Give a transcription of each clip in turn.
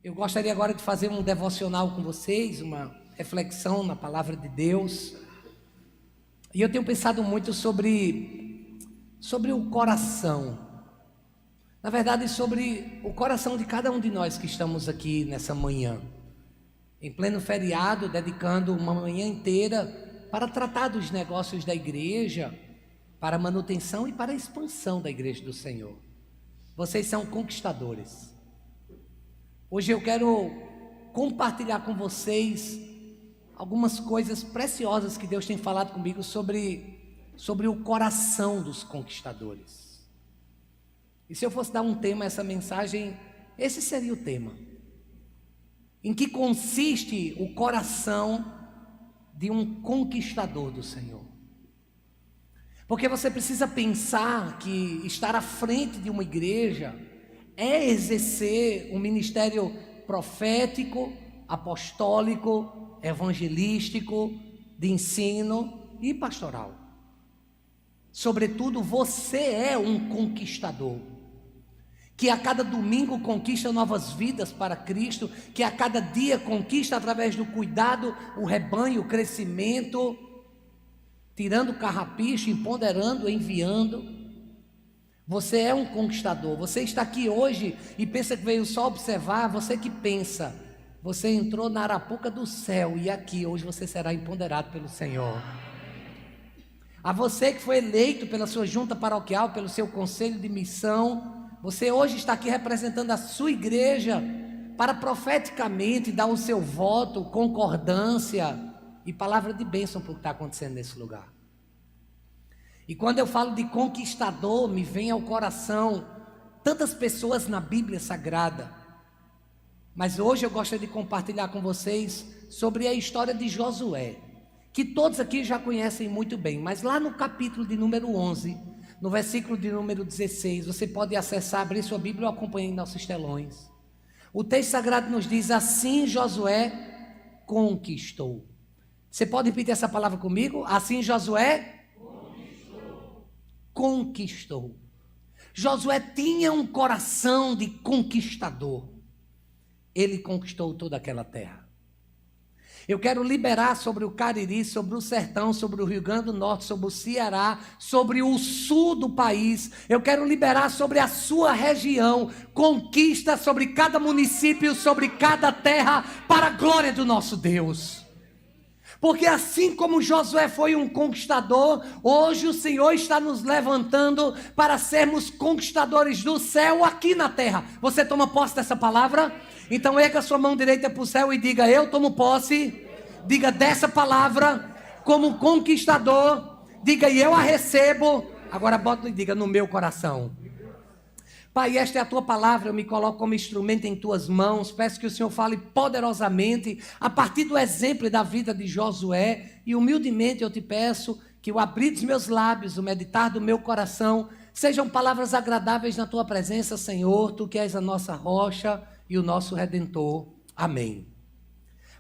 Eu gostaria agora de fazer um devocional com vocês, uma reflexão na palavra de Deus. E eu tenho pensado muito sobre o coração. Na verdade, sobre o coração de cada um de nós que estamos aqui nessa manhã, em pleno feriado, dedicando uma manhã inteira para tratar dos negócios da igreja, para a manutenção e para a expansão da igreja do Senhor. Vocês são conquistadores. Hoje eu quero compartilhar com vocês algumas coisas preciosas que Deus tem falado comigo sobre o coração dos conquistadores. E se eu fosse dar um tema a essa mensagem, esse seria o tema. Em que consiste o coração de um conquistador do Senhor? Porque você precisa pensar que estar à frente de uma igreja é exercer um ministério profético, apostólico, evangelístico, de ensino e pastoral. Sobretudo, você é um conquistador, que a cada domingo conquista novas vidas para Cristo, que a cada dia conquista através do cuidado, o rebanho, o crescimento, tirando carrapicho, empoderando, enviando. Você é um conquistador. Você está aqui hoje e pensa que veio só observar. Você que pensa, você entrou na arapuca do céu e aqui hoje você será empoderado pelo Senhor. A você que foi eleito pela sua junta paroquial, pelo seu conselho de missão, você hoje está aqui representando a sua igreja para profeticamente dar o seu voto, concordância e palavra de bênção para o que está acontecendo nesse lugar. E quando eu falo de conquistador, me vem ao coração tantas pessoas na Bíblia Sagrada. Mas hoje eu gostaria de compartilhar com vocês sobre a história de Josué, que todos aqui já conhecem muito bem. Mas lá no capítulo de número 11, no versículo de número 16, você pode acessar, abrir sua Bíblia ou acompanhar em nossos telões. O texto sagrado nos diz: assim Josué conquistou. Você pode repetir essa palavra comigo? Assim Josué conquistou. Josué tinha um coração de conquistador. Ele conquistou toda aquela terra. Eu quero liberar sobre o Cariri, sobre o sertão, sobre o Rio Grande do Norte, sobre o Ceará, sobre o sul do país. Eu quero liberar sobre a sua região conquista sobre cada município, sobre cada terra, para a glória do nosso Deus. Porque assim como Josué foi um conquistador, hoje o Senhor está nos levantando para sermos conquistadores do céu aqui na terra. Você toma posse dessa palavra? Então erga a sua mão direita para o céu e diga: eu tomo posse. Diga dessa palavra como conquistador. Diga: e eu a recebo. Agora bota e diga: no meu coração. Pai, esta é a tua palavra, eu me coloco como instrumento em tuas mãos. Peço que o Senhor fale poderosamente a partir do exemplo da vida de Josué. E humildemente eu te peço que o abrir dos meus lábios, o meditar do meu coração, sejam palavras agradáveis na tua presença, Senhor. Tu que és a nossa rocha e o nosso Redentor. Amém.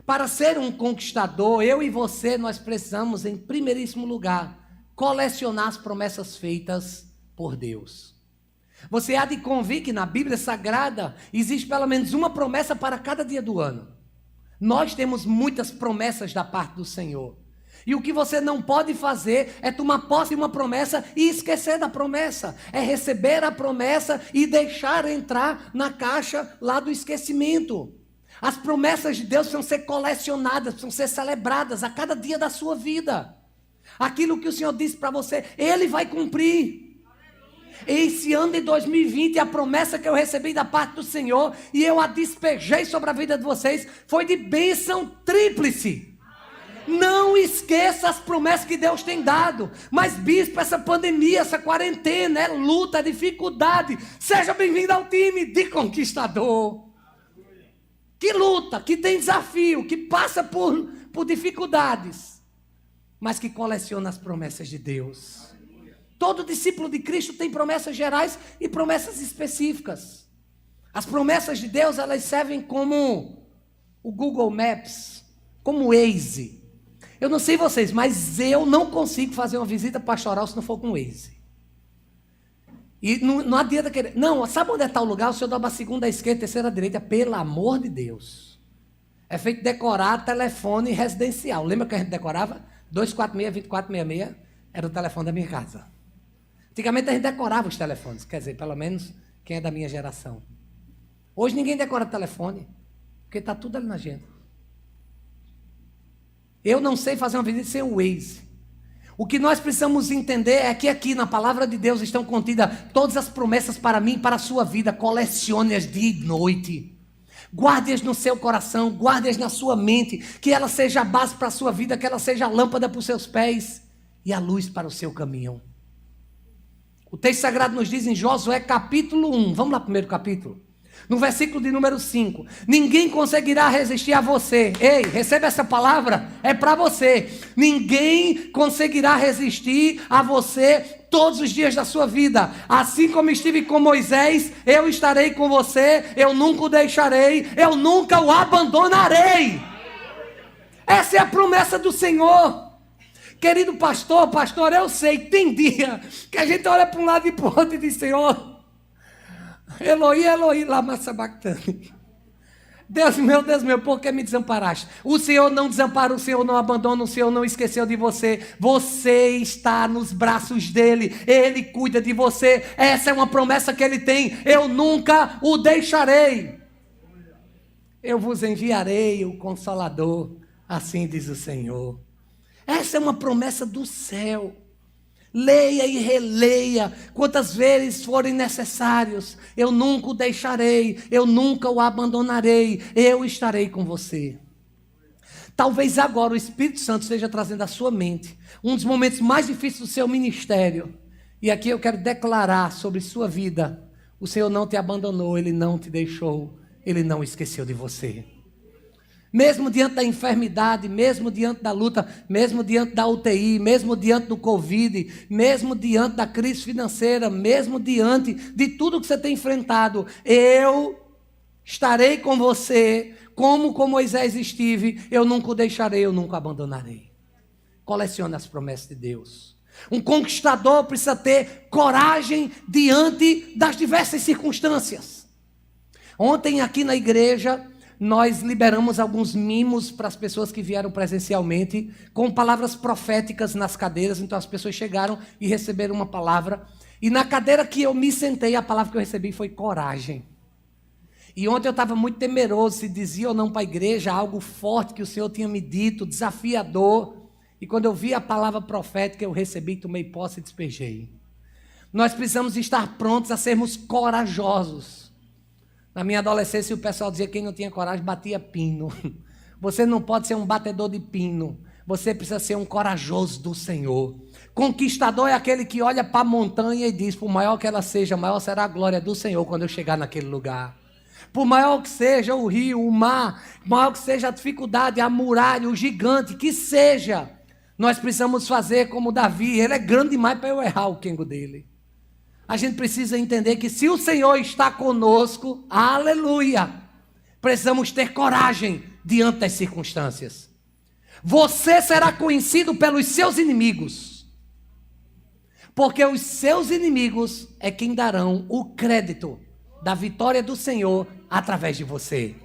Para ser um conquistador, eu e você, nós precisamos, em primeiríssimo lugar, colecionar as promessas feitas por Deus. Você há de convir que na Bíblia Sagrada existe pelo menos uma promessa para cada dia do ano. Nós temos muitas promessas da parte do Senhor. E o que você não pode fazer é tomar posse de uma promessa e esquecer da promessa. É receber a promessa e deixar entrar na caixa lá do esquecimento. As promessas de Deus precisam ser colecionadas, precisam ser celebradas a cada dia da sua vida. Aquilo que o Senhor disse para você, Ele vai cumprir. Esse ano de 2020, a promessa que eu recebi da parte do Senhor, e eu a despejei sobre a vida de vocês, foi de bênção tríplice. Não esqueça as promessas que Deus tem dado. Mas bispo, essa pandemia, essa quarentena, é luta, é dificuldade. Seja bem-vindo ao time de conquistador. Que luta, que tem desafio, que passa por dificuldades, mas que coleciona as promessas de Deus. Todo discípulo de Cristo tem promessas gerais e promessas específicas. As promessas de Deus, elas servem como o Google Maps, como o Waze. Eu não sei vocês, mas eu não consigo fazer uma visita pastoral se não for com o Waze. E não adianta querer. Não, sabe onde está o lugar? O senhor dobra a segunda, a esquerda, a terceira, a direita. Pelo amor de Deus. É feito decorar telefone residencial. Lembra que a gente decorava? 246-2466 era o telefone da minha casa. Antigamente a gente decorava os telefones. Quer dizer, pelo menos quem é da minha geração. Hoje ninguém decora telefone. Porque está tudo ali na agenda. Eu não sei fazer uma visita sem o Waze. O que nós precisamos entender é que aqui na palavra de Deus estão contidas todas as promessas para mim e para a sua vida. Colecione-as dia e noite. Guarde-as no seu coração, guarde-as na sua mente. Que ela seja a base para a sua vida, que ela seja a lâmpada para os seus pés e a luz para o seu caminho. O texto sagrado nos diz em Josué capítulo 1. Vamos lá, primeiro capítulo. No versículo de número 5, ninguém conseguirá resistir a você. Ei, receba essa palavra, é para você. Ninguém conseguirá resistir a você todos os dias da sua vida. Assim como estive com Moisés, eu estarei com você, eu nunca o deixarei, eu nunca o abandonarei. Essa é a promessa do Senhor. Querido pastor, eu sei, tem dia que a gente olha para um lado e para o outro e diz, Senhor, Eloi, Eloi, lama sabachthani. Deus meu, por que me desamparaste? O Senhor não desampara, o Senhor não abandona, o Senhor não esqueceu de você. Você está nos braços dEle, Ele cuida de você. Essa é uma promessa que Ele tem. Eu nunca o deixarei. Eu vos enviarei o Consolador, assim diz o Senhor. Essa é uma promessa do céu. Leia e releia quantas vezes forem necessários. Eu nunca o deixarei, eu nunca o abandonarei, eu estarei com você. Talvez agora o Espírito Santo esteja trazendo à sua mente um dos momentos mais difíceis do seu ministério. E aqui eu quero declarar sobre sua vida: o Senhor não te abandonou, Ele não te deixou, Ele não esqueceu de você. Mesmo diante da enfermidade, mesmo diante da luta, mesmo diante da UTI, mesmo diante do Covid, mesmo diante da crise financeira, mesmo diante de tudo que você tem enfrentado, eu estarei com você, como com Moisés estive, eu nunca o deixarei, eu nunca o abandonarei. Colecione as promessas de Deus. Um conquistador precisa ter coragem diante das diversas circunstâncias. Ontem aqui na igreja, nós liberamos alguns mimos para as pessoas que vieram presencialmente, com palavras proféticas nas cadeiras. Então as pessoas chegaram e receberam uma palavra. E na cadeira que eu me sentei, a palavra que eu recebi foi coragem. E ontem eu estava muito temeroso se dizia ou não para a igreja algo forte que o Senhor tinha me dito, desafiador. E quando eu vi a palavra profética, eu recebi, tomei posse e despejei. Nós precisamos estar prontos a sermos corajosos. Na minha adolescência, o pessoal dizia que quem não tinha coragem batia pino. Você não pode ser um batedor de pino. Você precisa ser um corajoso do Senhor. Conquistador é aquele que olha para a montanha e diz, por maior que ela seja, maior será a glória do Senhor quando eu chegar naquele lugar. Por maior que seja o rio, o mar, maior que seja a dificuldade, a muralha, o gigante, que seja, nós precisamos fazer como Davi. Ele é grande demais para eu errar o quengo dele. A gente precisa entender que se o Senhor está conosco, aleluia, precisamos ter coragem diante das circunstâncias. Você será conhecido pelos seus inimigos, porque os seus inimigos é quem darão o crédito da vitória do Senhor através de você.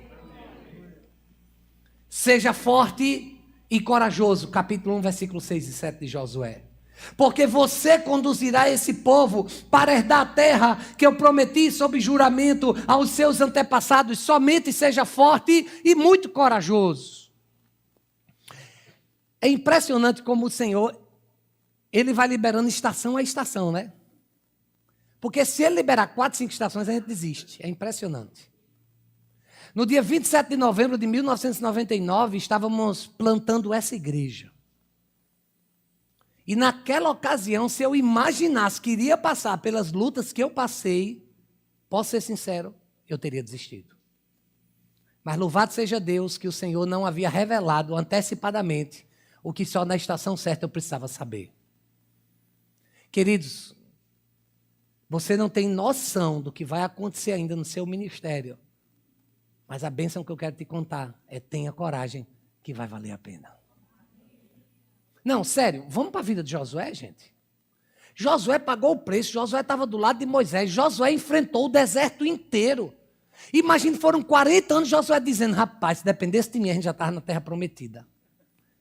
Seja forte e corajoso, capítulo 1, versículo 6 e 7 de Josué. Porque você conduzirá esse povo para herdar a terra que eu prometi sob juramento aos seus antepassados. Somente seja forte e muito corajoso. É impressionante como o Senhor, Ele vai liberando estação a estação, né? Porque se Ele liberar 4, 5 estações, a gente desiste. É impressionante. No dia 27 de novembro de 1999, estávamos plantando essa igreja. E naquela ocasião, se eu imaginasse que iria passar pelas lutas que eu passei, posso ser sincero, eu teria desistido. Mas louvado seja Deus que o Senhor não havia revelado antecipadamente o que só na estação certa eu precisava saber. Queridos, você não tem noção do que vai acontecer ainda no seu ministério. Mas a bênção que eu quero te contar é: tenha coragem, que vai valer a pena. Não, sério, vamos para a vida de Josué, gente? Josué pagou o preço, Josué estava do lado de Moisés, Josué enfrentou o deserto inteiro. Imagina, foram 40 anos Josué dizendo, rapaz, se dependesse de mim, a gente já estava na terra prometida.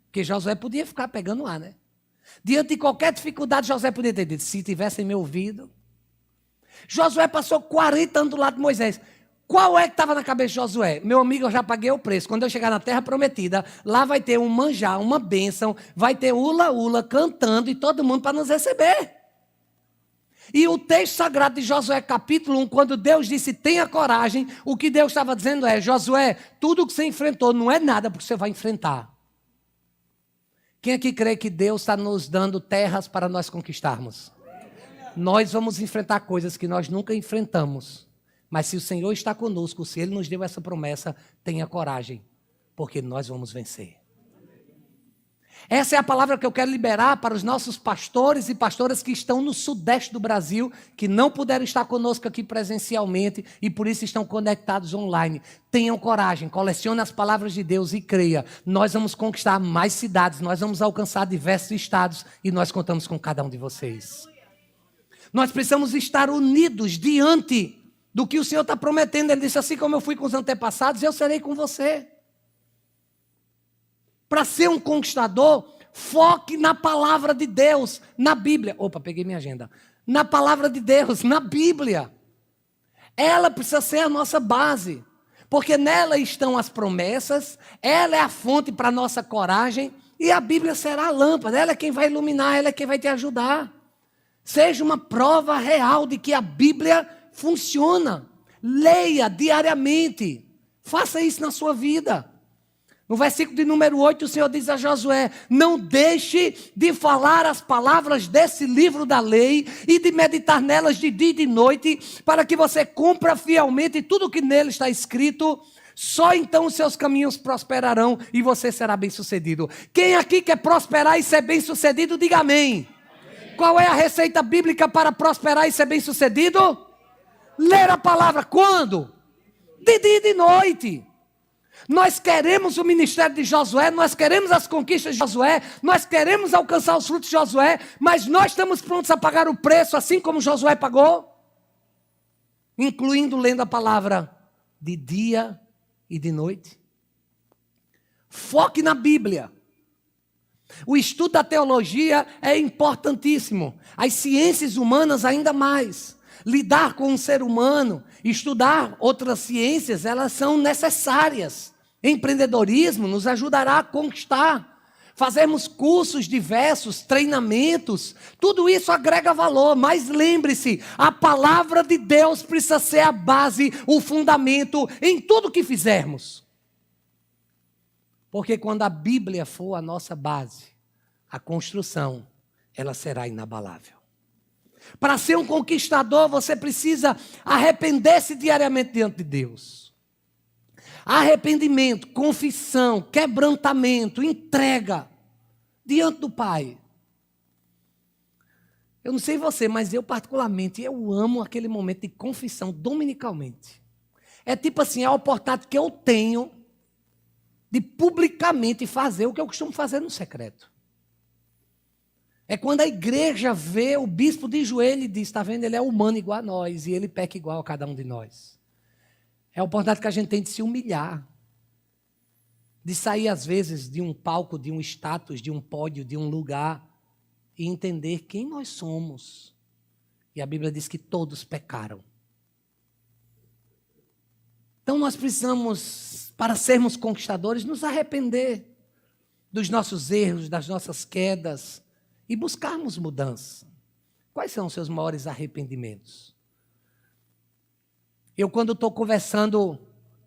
Porque Josué podia ficar pegando ar, né? Diante de qualquer dificuldade, Josué podia ter dito, se tivessem me ouvido. Josué passou 40 anos do lado de Moisés. Qual é que estava na cabeça de Josué? Meu amigo, eu já paguei o preço. Quando eu chegar na terra prometida, lá vai ter um manjar, uma bênção, vai ter ula-ula cantando e todo mundo para nos receber. E o texto sagrado de Josué capítulo 1, quando Deus disse, tenha coragem, o que Deus estava dizendo é, Josué, tudo que você enfrentou não é nada porque você vai enfrentar. Quem aqui crê que Deus está nos dando terras para nós conquistarmos? Nós vamos enfrentar coisas que nós nunca enfrentamos. Mas se o Senhor está conosco, se Ele nos deu essa promessa, tenha coragem, porque nós vamos vencer. Essa é a palavra que eu quero liberar para os nossos pastores e pastoras que estão no sudeste do Brasil, que não puderam estar conosco aqui presencialmente e por isso estão conectados online. Tenham coragem, colecione as palavras de Deus e creia. Nós vamos conquistar mais cidades, nós vamos alcançar diversos estados e nós contamos com cada um de vocês. Nós precisamos estar unidos diante do que o Senhor está prometendo. Ele disse, assim como eu fui com os antepassados, eu serei com você. Para ser um conquistador, foque na palavra de Deus, na Bíblia. Opa, peguei minha agenda. Na palavra de Deus, na Bíblia. Ela precisa ser a nossa base, porque nela estão as promessas, ela é a fonte para a nossa coragem, e a Bíblia será a lâmpada, ela é quem vai iluminar, ela é quem vai te ajudar. Seja uma prova real de que a Bíblia funciona. Leia diariamente. Faça isso na sua vida. No versículo de número 8, o Senhor diz a Josué, não deixe de falar as palavras desse livro da lei e de meditar nelas de dia e de noite, para que você cumpra fielmente tudo o que nele está escrito. Só então os seus caminhos prosperarão e você será bem-sucedido. Quem aqui quer prosperar e ser bem-sucedido, diga amém. Qual é a receita bíblica para prosperar e ser bem-sucedido? Ler a palavra quando? De dia e de noite. Nós queremos o ministério de Josué, nós queremos as conquistas de Josué, nós queremos alcançar os frutos de Josué, mas nós estamos prontos a pagar o preço assim como Josué pagou? Incluindo lendo a palavra de dia e de noite. Foque na Bíblia. O estudo da teologia é importantíssimo, as ciências humanas ainda mais. Lidar com um ser humano, estudar outras ciências, elas são necessárias. Empreendedorismo nos ajudará a conquistar. Fazermos cursos diversos, treinamentos, tudo isso agrega valor. Mas lembre-se, a palavra de Deus precisa ser a base, o fundamento em tudo que fizermos. Porque quando a Bíblia for a nossa base, a construção, ela será inabalável. Para ser um conquistador, você precisa arrepender-se diariamente diante de Deus. Arrependimento, confissão, quebrantamento, entrega diante do Pai. Eu não sei você, mas eu particularmente, eu amo aquele momento de confissão dominicalmente. É tipo assim, é a oportunidade que eu tenho de publicamente fazer o que eu costumo fazer no secreto. É quando a igreja vê o bispo de joelho e diz, está vendo, ele é humano igual a nós, e ele peca igual a cada um de nós. É a oportunidade que a gente tem de se humilhar, de sair às vezes de um palco, de um status, de um pódio, de um lugar, e entender quem nós somos. E a Bíblia diz que todos pecaram. Então nós precisamos, para sermos conquistadores, nos arrepender dos nossos erros, das nossas quedas, e buscarmos mudança. Quais são os seus maiores arrependimentos? Eu, quando estou conversando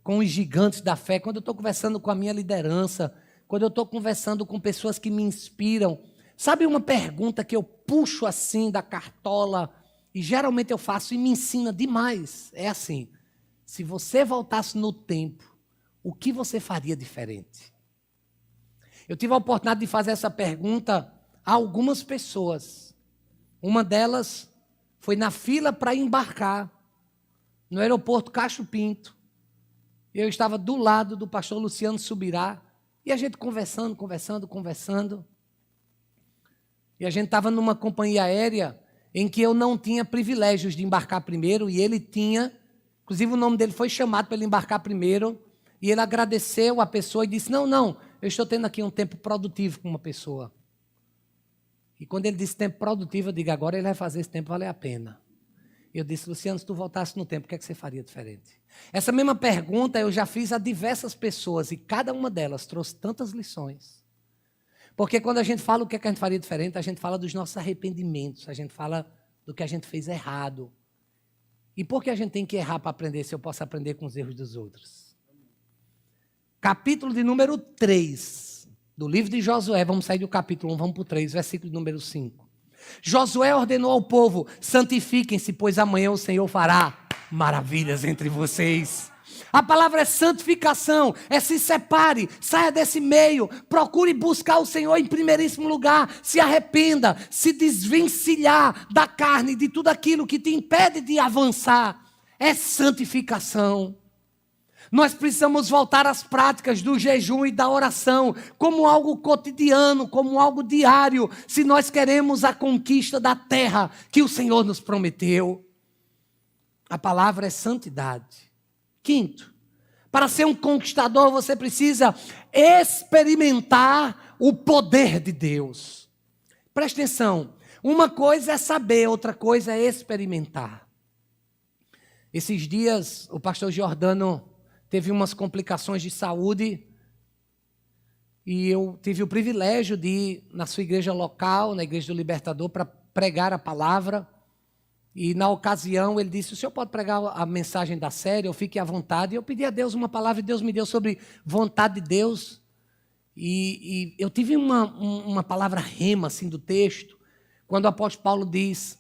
com os gigantes da fé, quando eu estou conversando com a minha liderança, quando eu estou conversando com pessoas que me inspiram, sabe uma pergunta que eu puxo assim da cartola, e geralmente eu faço e me ensina demais? É assim, se você voltasse no tempo, o que você faria diferente? Eu tive a oportunidade de fazer essa pergunta a algumas pessoas. Uma delas foi na fila para embarcar no aeroporto Cacho Pinto. Eu estava do lado do pastor Luciano Subirá e a gente conversando. E a gente estava numa companhia aérea em que eu não tinha privilégios de embarcar primeiro e ele tinha, inclusive o nome dele foi chamado para ele embarcar primeiro e ele agradeceu a pessoa e disse, não, eu estou tendo aqui um tempo produtivo com uma pessoa. E quando ele disse tempo produtivo, eu digo, agora ele vai fazer esse tempo valer a pena. Eu disse, Luciano, se tu voltasse no tempo, o que é que você faria diferente? Essa mesma pergunta eu já fiz a diversas pessoas e cada uma delas trouxe tantas lições. Porque quando a gente fala o que é que a gente faria diferente, a gente fala dos nossos arrependimentos, a gente fala do que a gente fez errado. E por que a gente tem que errar para aprender se eu posso aprender com os erros dos outros? Capítulo de número 3 do livro de Josué, vamos sair do capítulo 1, vamos para o 3, versículo número 5. Josué ordenou ao povo, santifiquem-se, pois amanhã o Senhor fará maravilhas entre vocês. A palavra é santificação, é se separe, saia desse meio, procure buscar o Senhor em primeiríssimo lugar, se arrependa, se desvencilhar da carne, de tudo aquilo que te impede de avançar. É santificação. Nós precisamos voltar às práticas do jejum e da oração como algo cotidiano, como algo diário, se nós queremos a conquista da terra que o Senhor nos prometeu. A palavra é santidade. Quinto, para ser um conquistador você precisa experimentar o poder de Deus. Preste atenção, uma coisa é saber, outra coisa é experimentar. Esses dias o pastor Giordano teve umas complicações de saúde e eu tive o privilégio de ir na sua igreja local, na Igreja do Libertador, para pregar a palavra. E na ocasião ele disse, o senhor pode pregar a mensagem da série, eu fique à vontade. E eu pedi a Deus uma palavra e Deus me deu sobre vontade de Deus. E eu tive uma palavra rema assim, do texto, quando o apóstolo Paulo diz,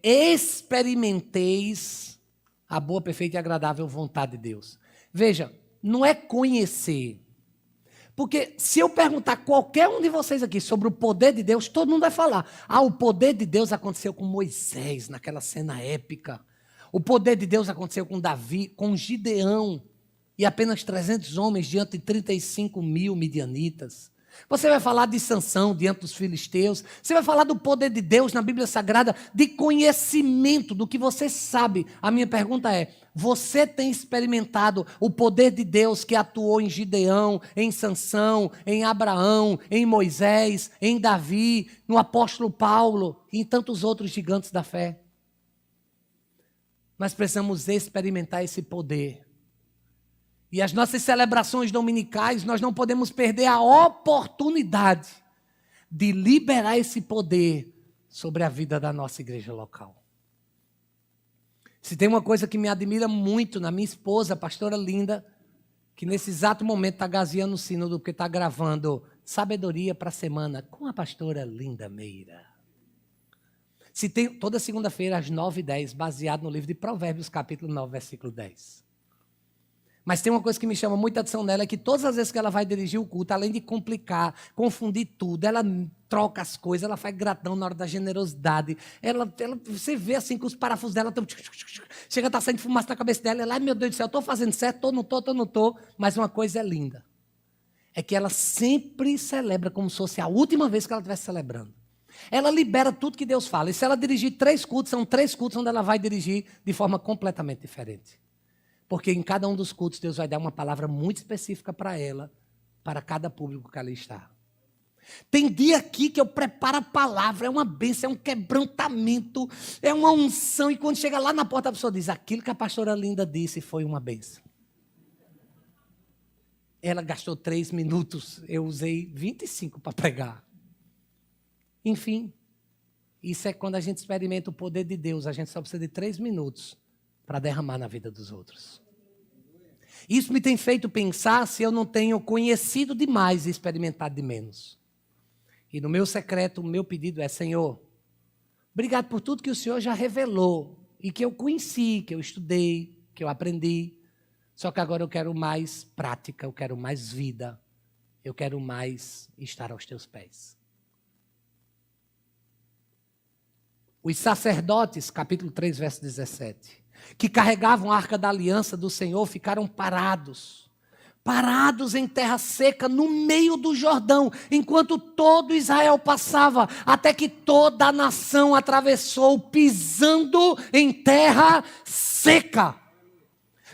experimenteis a boa, perfeita e agradável vontade de Deus. Veja, não é conhecer. Porque se eu perguntar a qualquer um de vocês aqui sobre o poder de Deus, todo mundo vai falar. O poder de Deus aconteceu com Moisés, naquela cena épica. O poder de Deus aconteceu com Davi, com Gideão. E apenas 300 homens diante de 35 mil midianitas. Você vai falar de Sansão diante dos filisteus. Você vai falar do poder de Deus na Bíblia Sagrada, de conhecimento, do que você sabe. A minha pergunta é, você tem experimentado o poder de Deus que atuou em Gideão, em Sansão, em Abraão, em Moisés, em Davi, no apóstolo Paulo e em tantos outros gigantes da fé? Nós precisamos experimentar esse poder. E as nossas celebrações dominicais, nós não podemos perder a oportunidade de liberar esse poder sobre a vida da nossa igreja local. Se tem uma coisa que me admira muito na minha esposa, a pastora Linda, que nesse exato momento está gazeando o sínodo, porque está gravando Sabedoria para a Semana com a pastora Linda Meira. Se tem toda segunda-feira às 9h10, baseado no livro de Provérbios, capítulo 9, versículo 10. Mas tem uma coisa que me chama muita atenção nela, é que todas as vezes que ela vai dirigir o culto, além de complicar, confundir tudo, ela troca as coisas, ela faz gratão na hora da generosidade. Você vê assim que os parafusos dela estão... Chega a estar saindo fumaça na cabeça dela, ela, ai meu Deus do céu, estou fazendo certo, estou, não estou. Mas uma coisa é linda, é que ela sempre celebra como se fosse a última vez que ela estivesse celebrando. Ela libera tudo que Deus fala. E se ela dirigir 3 cultos, são 3 cultos onde ela vai dirigir de forma completamente diferente. Porque em cada um dos cultos Deus vai dar uma palavra muito específica para ela, para cada público que ela está. Tem dia aqui que eu preparo a palavra, é uma bênção, é um quebrantamento, é uma unção. E quando chega lá na porta a pessoa diz, aquilo que a pastora Linda disse foi uma bênção. Ela gastou 3 minutos, eu usei 25 para pregar. Enfim, isso é quando a gente experimenta o poder de Deus, a gente só precisa de 3 minutos para derramar na vida dos outros. Isso me tem feito pensar se eu não tenho conhecido demais e experimentado de menos. E no meu secreto, o meu pedido é, Senhor, obrigado por tudo que o Senhor já revelou e que eu conheci, que eu estudei, que eu aprendi. Só que agora eu quero mais prática, eu quero mais vida, eu quero mais estar aos teus pés. Os sacerdotes, capítulo 3, verso 17, que carregavam a arca da aliança do Senhor, ficaram parados. parados em terra seca, no meio do Jordão, enquanto todo Israel passava, até que toda a nação atravessou, pisando em terra seca.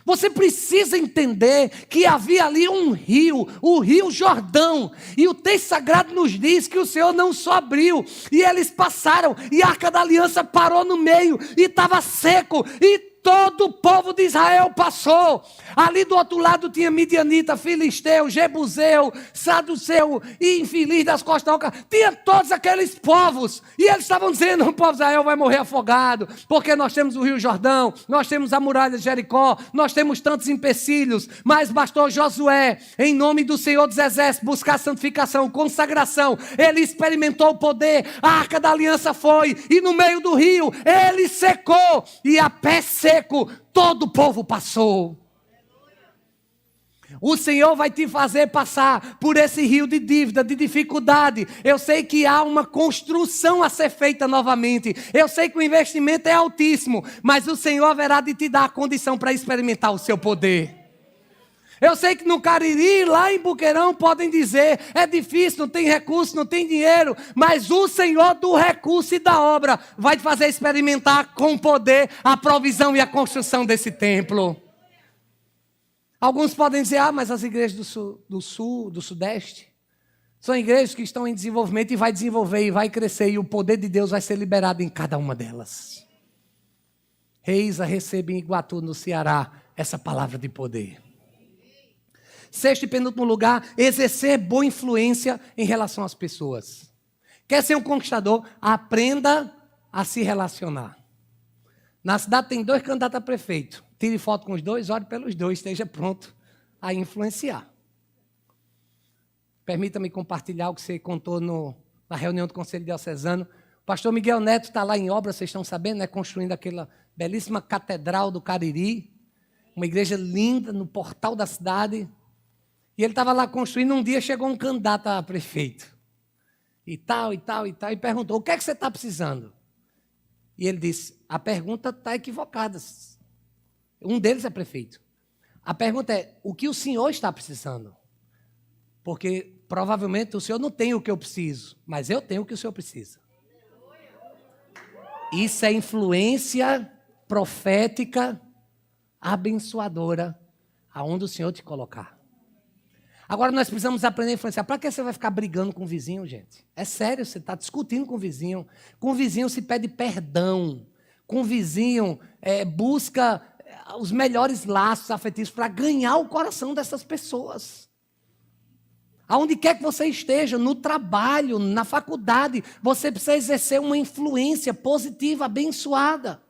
Você precisa entender que havia ali um rio, o Rio Jordão, e o texto sagrado nos diz que o Senhor não só abriu, e eles passaram, e a Arca da Aliança parou no meio, e estava seco, e todo o povo de Israel passou. Ali do outro lado tinha Midianita, Filisteu, Jebuseu, Saduceu e infeliz das costas da oca. Tinha todos aqueles povos. E eles estavam dizendo: o povo de Israel vai morrer afogado, porque nós temos o Rio Jordão, nós temos a muralha de Jericó, nós temos tantos empecilhos. Mas bastou Josué, em nome do Senhor dos Exércitos, buscar santificação, consagração. Ele experimentou o poder, a Arca da Aliança foi, e no meio do rio, ele secou, e a pé seco, todo o povo passou. O Senhor vai te fazer passar por esse rio de dívida, de dificuldade. Eu sei que há uma construção a ser feita novamente. Eu sei que o investimento é altíssimo, mas o Senhor haverá de te dar a condição para experimentar o seu poder. Eu sei que no Cariri, lá em Buqueirão, podem dizer: é difícil, não tem recurso, não tem dinheiro. Mas o Senhor do recurso e da obra vai te fazer experimentar com poder a provisão e a construção desse templo. Alguns podem dizer: ah, mas as igrejas do sul, do sudeste, são igrejas que estão em desenvolvimento e vai desenvolver e vai crescer. E o poder de Deus vai ser liberado em cada uma delas. Reisa recebe em Iguatu, no Ceará, essa palavra de poder. Sexto e penúltimo lugar, exercer boa influência em relação às pessoas. Quer ser um conquistador? Aprenda a se relacionar. Na cidade tem 2 candidatos a prefeito. Tire foto com os 2, ore pelos 2, esteja pronto a influenciar. Permita-me compartilhar o que você contou na reunião do Conselho Diocesano. O pastor Miguel Neto está lá em obra, vocês estão sabendo, né? Construindo aquela belíssima catedral do Cariri. Uma igreja linda no portal da cidade. E ele estava lá construindo, um dia chegou um candidato a prefeito. E tal, e perguntou: o que é que você está precisando? E ele disse: a pergunta está equivocada. Um deles é prefeito. A pergunta é: o que o senhor está precisando? Porque provavelmente o senhor não tem o que eu preciso, mas eu tenho o que o senhor precisa. Isso é influência profética, abençoadora, aonde o Senhor te colocar. Agora nós precisamos aprender a influenciar. Para que você vai ficar brigando com o vizinho, gente? É sério, você está discutindo com o vizinho. Com o vizinho se pede perdão. Com o vizinho busca os melhores laços afetivos para ganhar o coração dessas pessoas. Aonde quer que você esteja, no trabalho, na faculdade, você precisa exercer uma influência positiva, abençoada.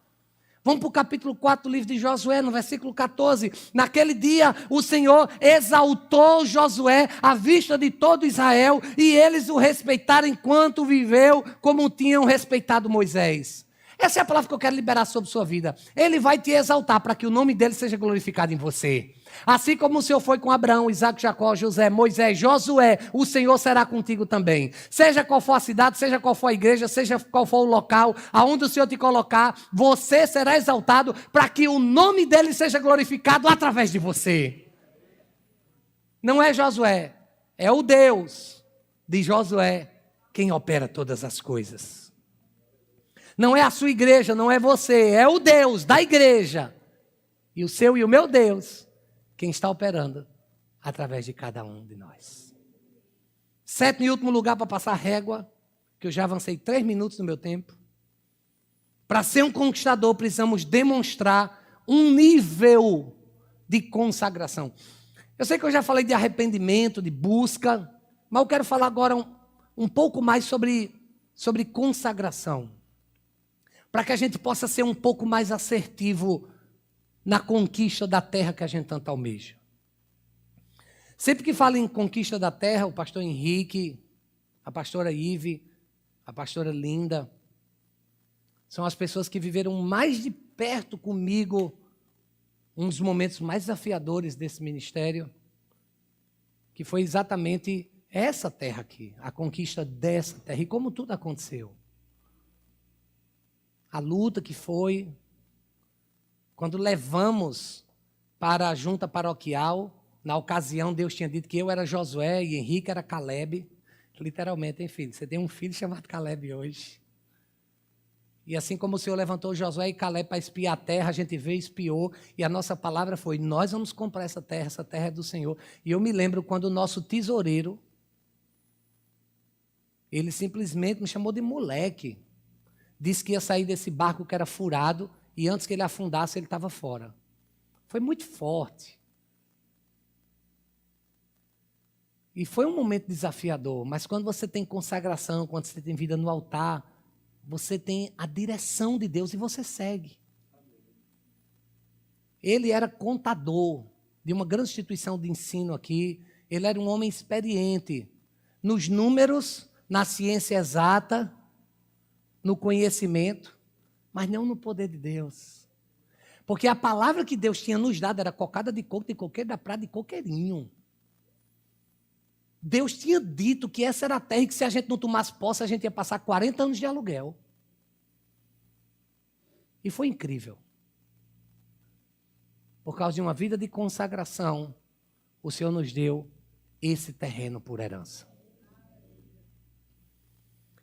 Vamos para o capítulo 4 do livro de Josué, no versículo 14. Naquele dia, o Senhor exaltou Josué à vista de todo Israel, e eles o respeitaram enquanto viveu, como tinham respeitado Moisés. Essa é a palavra que eu quero liberar sobre sua vida. Ele vai te exaltar para que o nome dele seja glorificado em você. Assim como o Senhor foi com Abraão, Isaac, Jacó, José, Moisés, Josué, o Senhor será contigo também. Seja qual for a cidade, seja qual for a igreja, seja qual for o local, aonde o Senhor te colocar, você será exaltado para que o nome dele seja glorificado através de você. Não é Josué, é o Deus de Josué quem opera todas as coisas. Não é a sua igreja, não é você, é o Deus da igreja. E o seu e o meu Deus, quem está operando através de cada um de nós. Sétimo e último lugar para passar régua, que eu já avancei 3 minutos no meu tempo. Para ser um conquistador, precisamos demonstrar um nível de consagração. Eu sei que eu já falei de arrependimento, de busca, mas eu quero falar agora um pouco mais sobre consagração. Para que a gente possa ser um pouco mais assertivo na conquista da terra que a gente tanto almeja. Sempre que fala em conquista da terra, o pastor Henrique, a pastora Ive, a pastora Linda, são as pessoas que viveram mais de perto comigo um dos momentos mais desafiadores desse ministério, que foi exatamente essa terra aqui, a conquista dessa terra, e como tudo aconteceu. A luta que foi, quando levamos para a junta paroquial Na ocasião, Deus tinha dito que eu era Josué e Henrique era Caleb. Literalmente, hein, filho? Você tem um filho chamado Caleb hoje. E assim como o Senhor levantou Josué e Caleb para espiar a terra, a gente veio, espiou, e a nossa palavra foi, nós vamos comprar essa terra é do Senhor. E eu me lembro quando o nosso tesoureiro, ele simplesmente me chamou de moleque. Disse que ia sair desse barco que era furado, e antes que ele afundasse, ele estava fora. Foi muito forte. E foi um momento desafiador, mas quando você tem consagração, quando você tem vida no altar, você tem a direção de Deus e você segue. Ele era contador de uma grande instituição de ensino aqui. Ele era um homem experiente nos números, na ciência exata, no conhecimento, mas não no poder de Deus. Porque a palavra que Deus tinha nos dado era cocada de coco, de coqueiro da prata, de coqueirinho. Deus tinha dito que essa era a terra e que se a gente não tomasse posse, a gente ia passar 40 anos de aluguel. E foi incrível. Por causa de uma vida de consagração, o Senhor nos deu esse terreno por herança.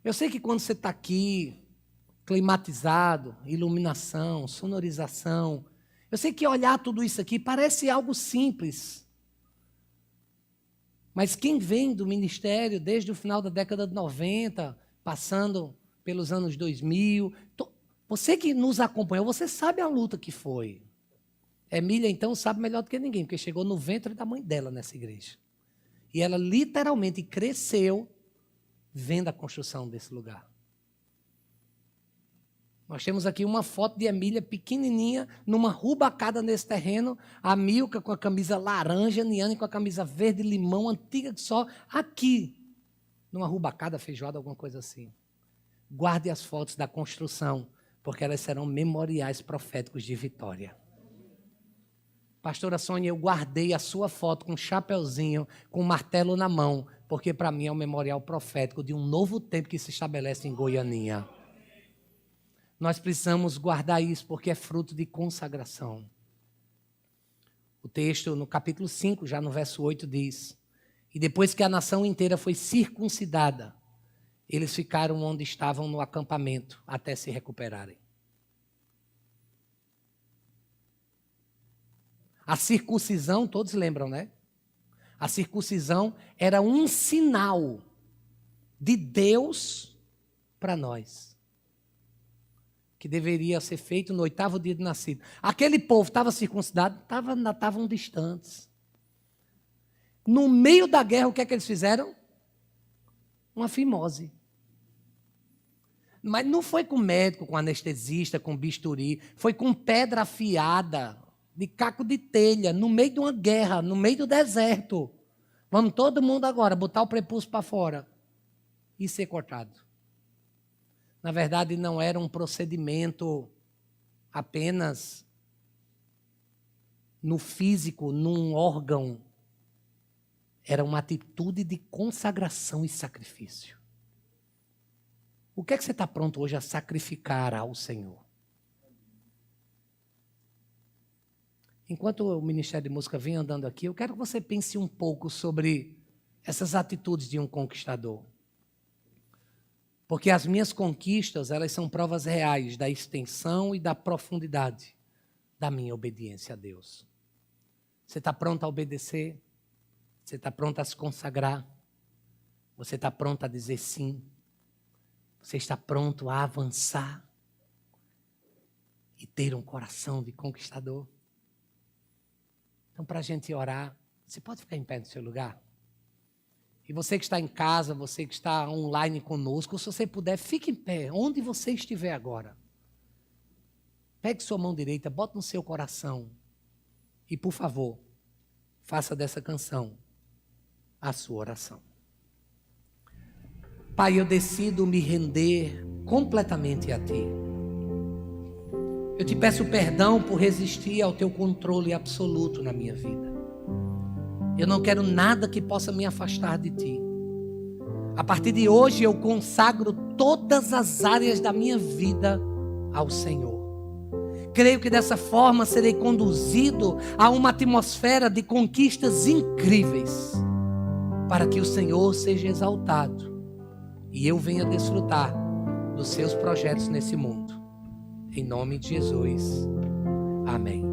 Eu sei que quando você está aqui, climatizado, iluminação, sonorização, eu sei que olhar tudo isso aqui parece algo simples. Mas quem vem do ministério desde o final da década de 90, passando pelos anos 2000, você que nos acompanhou, você sabe a luta que foi. Emília, então, sabe melhor do que ninguém, porque chegou no ventre da mãe dela nessa igreja. E ela literalmente cresceu vendo a construção desse lugar. Nós temos aqui uma foto de Emília pequenininha, numa rubacada nesse terreno, a Milka com a camisa laranja, Niane com a camisa verde limão, antiga que só, aqui, numa rubacada, feijoada, alguma coisa assim. Guarde as fotos da construção, porque elas serão memoriais proféticos de vitória. Pastora Sônia, eu guardei a sua foto com um chapeuzinho, com um martelo na mão, porque para mim é um memorial profético de um novo tempo que se estabelece em Goianinha. Nós precisamos guardar isso, porque é fruto de consagração. O texto, no capítulo 5, já no verso 8, diz: e depois que a nação inteira foi circuncidada, eles ficaram onde estavam no acampamento, até se recuperarem. A circuncisão, todos lembram, né? A circuncisão era um sinal de Deus para nós, que deveria ser feito no 8º dia de nascido. Aquele povo estava circuncidado, estavam distantes. No meio da guerra, o que é que eles fizeram? Uma fimose. Mas não foi com médico, com anestesista, com bisturi, foi com pedra afiada, de caco de telha, no meio de uma guerra, no meio do deserto. Vamos todo mundo agora botar o prepúcio para fora e ser cortado. Na verdade, não era um procedimento apenas no físico, num órgão. Era uma atitude de consagração e sacrifício. O que é que você está pronto hoje a sacrificar ao Senhor? Enquanto o Ministério de Música vem andando aqui, eu quero que você pense um pouco sobre essas atitudes de um conquistador. Porque as minhas conquistas, elas são provas reais da extensão e da profundidade da minha obediência a Deus. Você está pronto a obedecer? Você está pronto a se consagrar? Você está pronto a dizer sim? Você está pronto a avançar e ter um coração de conquistador? Então, para a gente orar, você pode ficar em pé no seu lugar? E você que está em casa, você que está online conosco, se você puder, fique em pé, onde você estiver agora. Pegue sua mão direita, bota no seu coração e, por favor, faça dessa canção a sua oração. Pai, eu decido me render completamente a Ti. Eu te peço perdão por resistir ao Teu controle absoluto na minha vida. Eu não quero nada que possa me afastar de Ti. A partir de hoje eu consagro todas as áreas da minha vida ao Senhor. Creio que dessa forma serei conduzido a uma atmosfera de conquistas incríveis, para que o Senhor seja exaltado e eu venha desfrutar dos seus projetos nesse mundo. Em nome de Jesus. Amém.